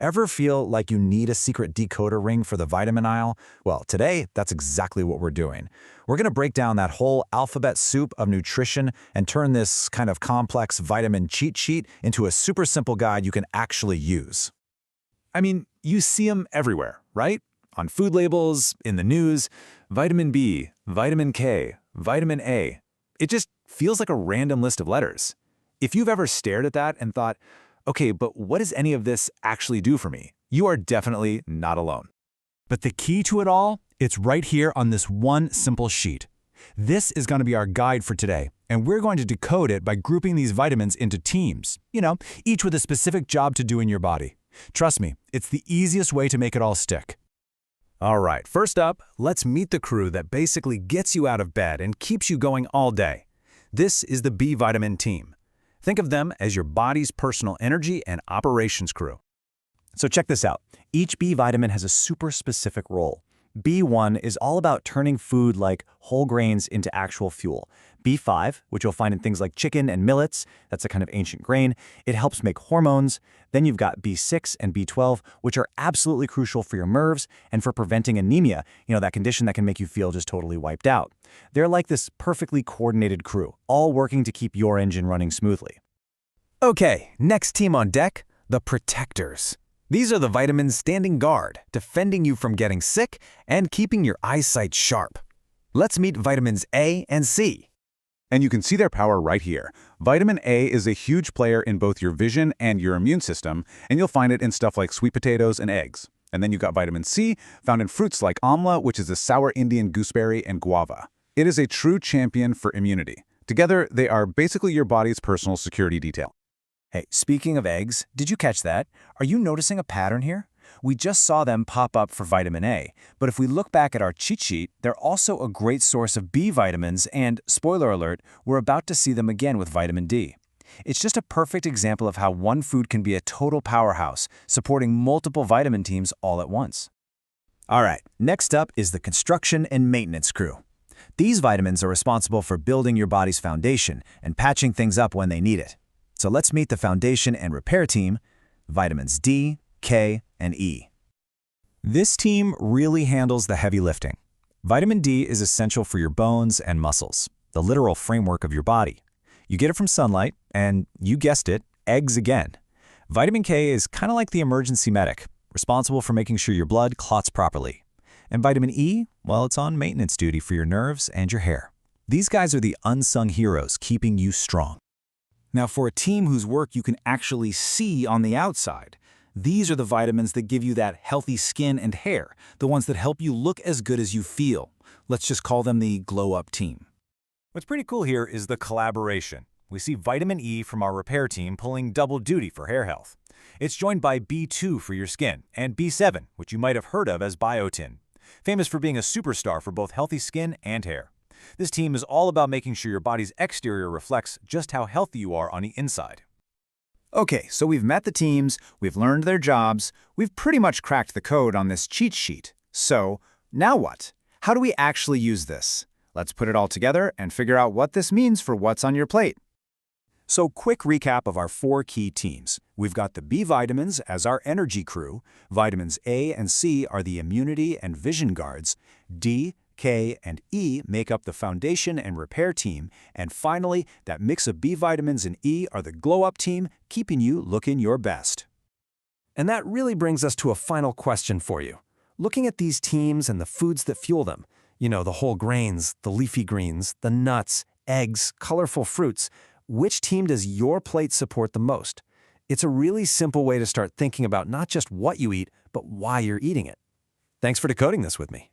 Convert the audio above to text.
Ever feel like you need a secret decoder ring for the vitamin aisle? Well, today, that's exactly what we're doing. We're going to break down that whole alphabet soup of nutrition and turn this kind of complex vitamin cheat sheet into a super simple guide you can actually use. I mean, you see them everywhere, right? On food labels, in the news, vitamin B, vitamin K, vitamin A. It just feels like a random list of letters. If you've ever stared at that and thought, okay, but what does any of this actually do for me? You are definitely not alone. But the key to it all, it's right here on this one simple sheet. This is going to be our guide for today, and we're going to decode it by grouping these vitamins into teams, each with a specific job to do in your body. Trust me, it's the easiest way to make it all stick. All right, first up, let's meet the crew that basically gets you out of bed and keeps you going all day. This is the B vitamin team. Think of them as your body's personal energy and operations crew. So check this out. Each B vitamin has a super specific role. B1 is all about turning food like whole grains into actual fuel. B5, which you'll find in things like chicken and millets, that's a kind of ancient grain, it helps make hormones. Then you've got B6 and B12, which are absolutely crucial for your nerves and for preventing anemia, that condition that can make you feel just totally wiped out. They're like this perfectly coordinated crew, all working to keep your engine running smoothly. Okay, next team on deck, the protectors. These are the vitamins standing guard, defending you from getting sick and keeping your eyesight sharp. Let's meet vitamins A and C. And you can see their power right here. Vitamin A is a huge player in both your vision and your immune system, and you'll find it in stuff like sweet potatoes and eggs. And then you've got vitamin C, found in fruits like amla, which is a sour Indian gooseberry, and guava. It is a true champion for immunity. Together, they are basically your body's personal security detail. Hey, speaking of eggs, did you catch that? Are you noticing a pattern here? We just saw them pop up for vitamin A, but if we look back at our cheat sheet, they're also a great source of B vitamins and, spoiler alert, we're about to see them again with vitamin D. It's just a perfect example of how one food can be a total powerhouse, supporting multiple vitamin teams all at once. All right, next up is the construction and maintenance crew. These vitamins are responsible for building your body's foundation and patching things up when they need it. So let's meet the foundation and repair team, vitamins D, K, and E. This team really handles the heavy lifting. Vitamin D is essential for your bones and muscles, the literal framework of your body. You get it from sunlight, and you guessed it, eggs again. Vitamin K is kind of like the emergency medic, responsible for making sure your blood clots properly. And vitamin E, well, it's on maintenance duty for your nerves and your hair. These guys are the unsung heroes keeping you strong. Now, for a team whose work you can actually see on the outside, these are the vitamins that give you that healthy skin and hair, the ones that help you look as good as you feel. Let's just call them the glow-up team. What's pretty cool here is the collaboration. We see vitamin E from our repair team pulling double duty for hair health. It's joined by B2 for your skin and B7, which you might have heard of as biotin, famous for being a superstar for both healthy skin and hair. This team is all about making sure your body's exterior reflects just how healthy you are on the inside. Okay, so we've met the teams, we've learned their jobs, we've pretty much cracked the code on this cheat sheet. So, now what? How do we actually use this? Let's put it all together and figure out what this means for what's on your plate. So, quick recap of our 4 key teams. We've got the B vitamins as our energy crew, vitamins A and C are the immunity and vision guards, D, K, and E make up the foundation and repair team, and finally, that mix of B vitamins and E are the glow-up team, keeping you looking your best. And that really brings us to a final question for you. Looking at these teams and the foods that fuel them, the whole grains, the leafy greens, the nuts, eggs, colorful fruits, which team does your plate support the most? It's a really simple way to start thinking about not just what you eat, but why you're eating it. Thanks for decoding this with me.